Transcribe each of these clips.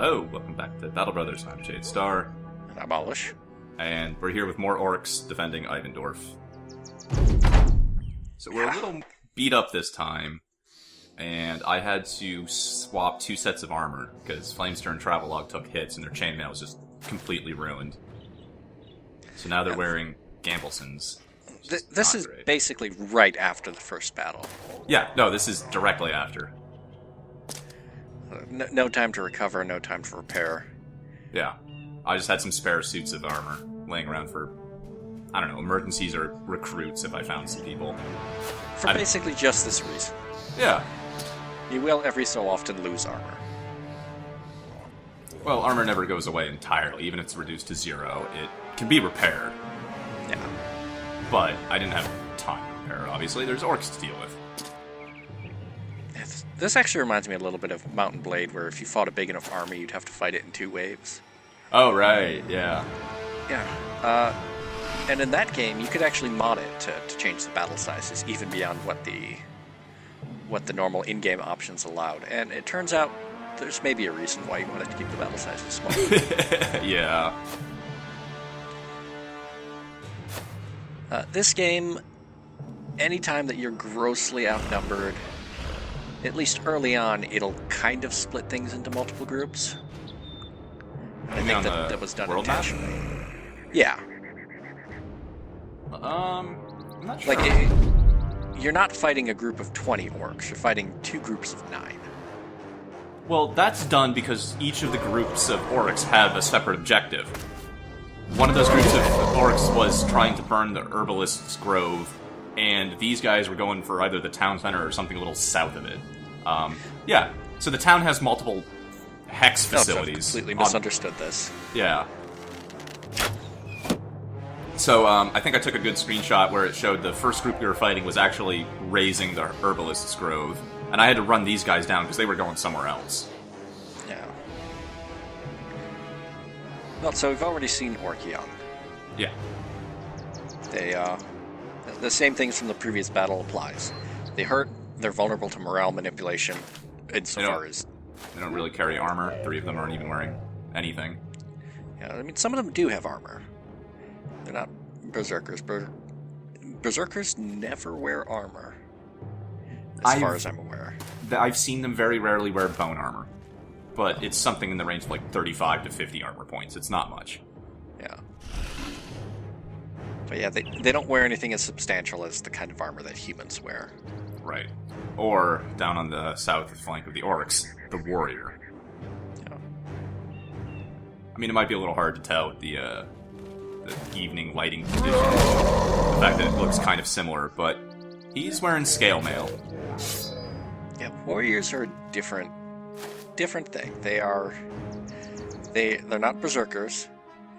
Hello, welcome back to Battle Brothers. I'm Jade Star. And I'm Alish. And we're here with more orcs defending Ivendorf. So we're a little beat up this time, and I had to swap 2 sets of armor, because Flamester and Travelog took hits and their chainmail was just completely ruined. So now they're wearing Gambelsons. This is basically right after the first battle. Yeah, no, this is directly after. No time to recover, no time to repair. Yeah. I just had some spare suits of armor laying around for, I don't know, emergencies or recruits if I found some people. For basically just this reason. Yeah. You will every so often lose armor. Well, armor never goes away entirely. Even if it's reduced to 0, it can be repaired. Yeah. But I didn't have time to repair it, obviously. There's orcs to deal with. This actually reminds me a little bit of Mountain Blade, where if you fought a big enough army, you'd have to fight it in 2 waves. Oh, right, yeah. Yeah. And in that game, you could actually mod it to change the battle sizes, even beyond what the normal in-game options allowed. And it turns out there's maybe a reason why you wanted to keep the battle sizes small. Yeah. This game, anytime that you're grossly outnumbered, at least early on, it'll kind of split things into multiple groups. I think that was done intentionally. Yeah. I'm not sure. Like, you're not fighting a group of 20 orcs, you're fighting 2 groups of 9. Well, that's done because each of the groups of orcs have a separate objective. One of those groups of orcs was trying to burn the Herbalist's Grove, and these guys were going for either the town center or something a little south of it. Yeah, so the town has multiple hex facilities. I've completely misunderstood this. Yeah. So, I think I took a good screenshot where it showed the first group we were fighting was actually raising the Herbalist's Grove, and I had to run these guys down because they were going somewhere else. Yeah. Well, so we've already seen Orc Young. Yeah. They, the same things from the previous battle applies. They hurt, they're vulnerable to morale manipulation, insofar as... They don't really carry armor. 3 of them aren't even wearing anything. Yeah, I mean, some of them do have armor. They're not berserkers. Berserkers never wear armor, as far as I'm aware. I've seen them very rarely wear bone armor. But it's something in the range of like 35 to 50 armor points. It's not much. Yeah. But yeah, they don't wear anything as substantial as the kind of armor that humans wear. Right. Or, down on the south flank of the orcs, the warrior. Yeah. I mean, it might be a little hard to tell with the evening lighting conditions. The fact that it looks kind of similar, but he's wearing scale mail. Yeah, warriors are a different thing. They're not berserkers.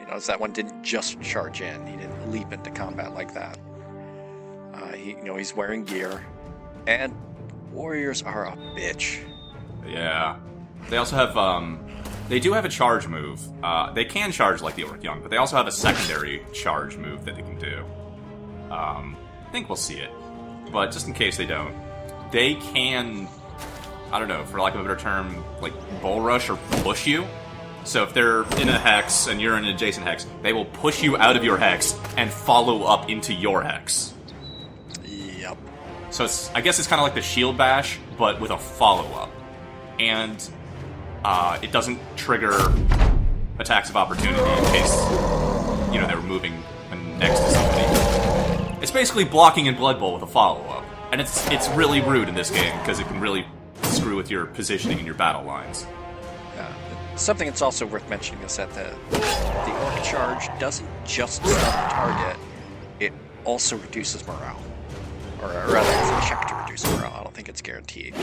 You know, that one didn't just charge in. He didn't leap into combat like that. He's wearing gear. And warriors are a bitch. Yeah. They also have, they do have a charge move. They can charge like the Orc Young, but they also have a secondary charge move that they can do. I think we'll see it. But just in case they don't, they can, I don't know, for lack of a better term, like bull rush or push you. So if they're in a hex and you're in an adjacent hex, they will push you out of your hex and follow up into your hex. Yep. So I guess it's kind of like the shield bash, but with a follow-up. And it doesn't trigger attacks of opportunity in case, they're moving next to somebody. It's basically blocking in Blood Bowl with a follow-up. And it's really rude in this game, because it can really screw with your positioning and your battle lines. Something that's also worth mentioning is that the Orc Charge doesn't just stun the target, it also reduces morale. Or rather, it's a check to reduce morale. I don't think it's guaranteed.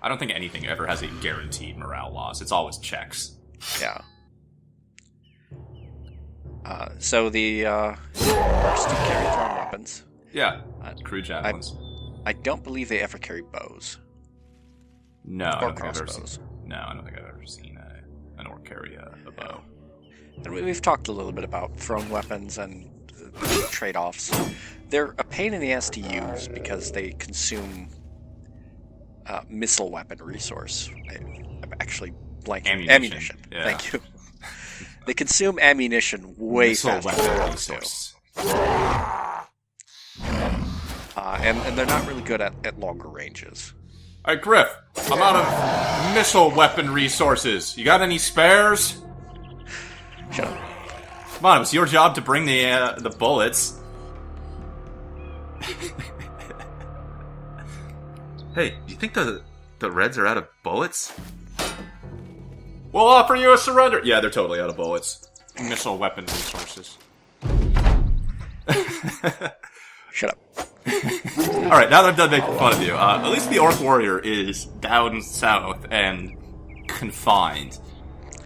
I don't think anything ever has a guaranteed morale loss. It's always checks. Yeah. So the Orcs do carry thrown weapons. Yeah, crude javelins. I don't believe they ever carry bows. No, I don't think I've ever crossbows. seen. No, I don't think I've ever seen an orc carry a bow. And we've talked a little bit about thrown weapons and the trade-offs. They're a pain in the ass to use because they consume missile weapon resource. I'm actually blanking. Ammunition. Yeah. Thank you. They consume ammunition way faster than orcs do. And they're not really good at longer ranges. Hey, Griff, I'm out of missile weapon resources. You got any spares? Shut up. Come on, it was your job to bring the bullets. Hey, do you think the Reds are out of bullets? We'll offer you a surrender. Yeah, they're totally out of bullets. Missile weapon resources. Shut up. Alright, now that I'm done making fun of you, at least the Orc Warrior is down south and confined.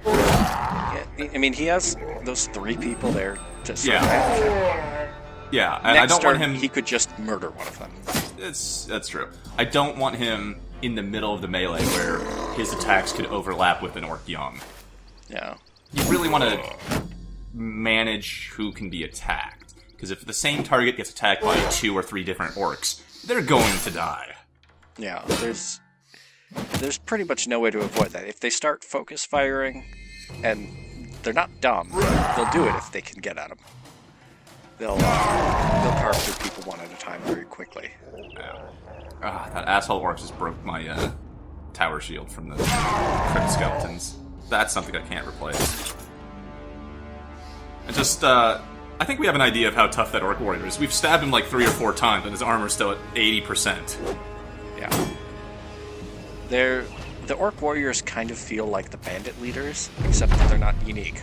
Yeah, I mean, he has those 3 people there to surround him. Yeah, and Next I don't want turn, him... he could just murder one of them. That's true. I don't want him in the middle of the melee where his attacks could overlap with an Orc Young. Yeah. You really want to manage who can be attacked. Because if the same target gets attacked by 2 or 3 different Orcs, they're going to die. Yeah, there's pretty much no way to avoid that. If they start focus firing, and they're not dumb, they'll do it if they can get at them. They'll carve through people one at a time very quickly. Yeah. That asshole Orc just broke my tower shield from the crypt skeletons. That's something I can't replace. I think we have an idea of how tough that Orc Warrior is. We've stabbed him like 3 or 4 times, and his armor's still at 80%. Yeah. The Orc Warriors kind of feel like the Bandit leaders, except that they're not unique.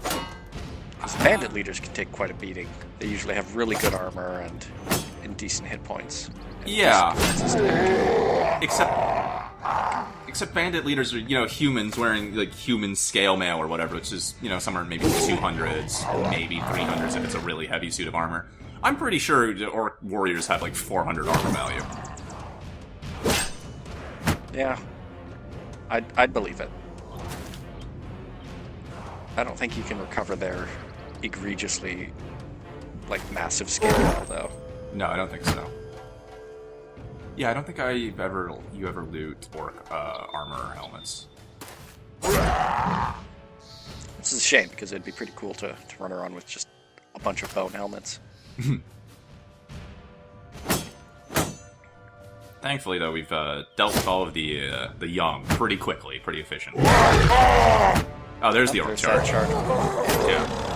Because Bandit leaders can take quite a beating. They usually have really good armor and decent hit points. Yeah. Except bandit leaders are, humans wearing, like, human scale mail or whatever, which is, somewhere maybe 200s, maybe 300s if it's a really heavy suit of armor. I'm pretty sure the Orc Warriors have, like, 400 armor value. Yeah. I'd believe it. I don't think you can recover their egregiously, like, massive scale mail, though. No, I don't think so. Yeah, I don't think you ever loot Orc armor or helmets. This is a shame, because it'd be pretty cool to run around with just a bunch of bone helmets. Thankfully, though, we've dealt with all of the young pretty quickly, pretty efficient. Oh, there's the Orc charge. Yeah.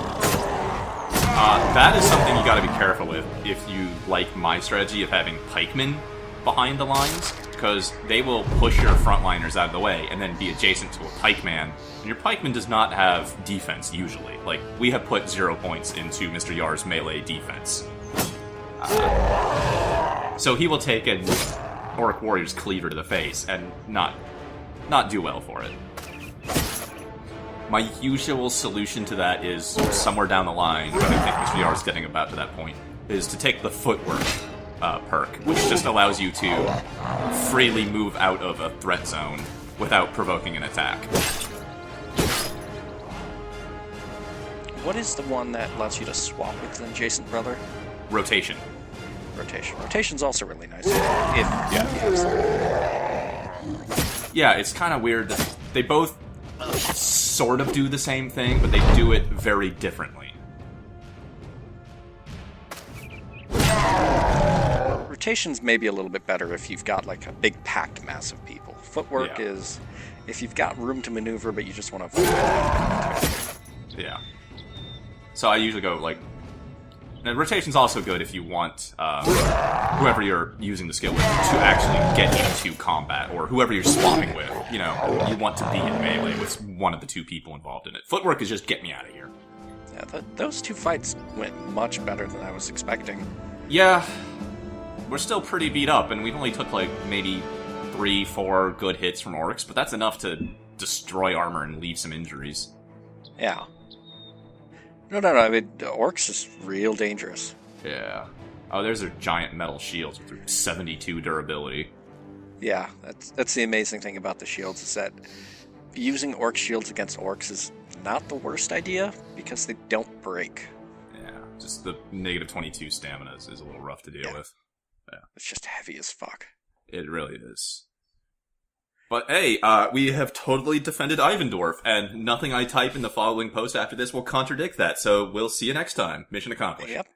That is something you gotta be careful with if you like my strategy of having pikemen behind the lines, because they will push your frontliners out of the way and then be adjacent to a pikeman, and your pikeman does not have defense, usually. Like, we have put 0 points into Mr. Yar's melee defense. So he will take an Orc Warrior's cleaver to the face and not do well for it. My usual solution to that is somewhere down the line, but I think Mr. Yar's getting about to that point, is to take the footwork perk, which just allows you to freely move out of a threat zone without provoking an attack. What is the one that allows you to swap with an adjacent brother? Rotation. Rotation's also really nice. Yeah, it's kind of weird that they both sort of do the same thing, but they do it very differently. Rotation's maybe a little bit better if you've got like a big packed mass of people. Footwork is if you've got room to maneuver, but you just want to avoid. Yeah. So I usually go like. And rotation's also good if you want whoever you're using the skill with to actually get into combat, or whoever you're swapping with. You want to be in melee with one of the 2 people involved in it. Footwork is just get me out of here. Yeah, those 2 fights went much better than I was expecting. Yeah, we're still pretty beat up, and we've only took like maybe 3-4 good hits from orcs, but that's enough to destroy armor and leave some injuries. Yeah. No, I mean, orcs is real dangerous. Yeah. Oh, there's their giant metal shields with 72 durability. Yeah, that's the amazing thing about the shields, is that using orc shields against orcs is not the worst idea, because they don't break. Yeah, just the negative 22 stamina is a little rough to deal with. Yeah. It's just heavy as fuck. It really is. But hey, we have totally defended Ivendorf, and nothing I type in the following post after this will contradict that, so we'll see you next time. Mission accomplished. Yep.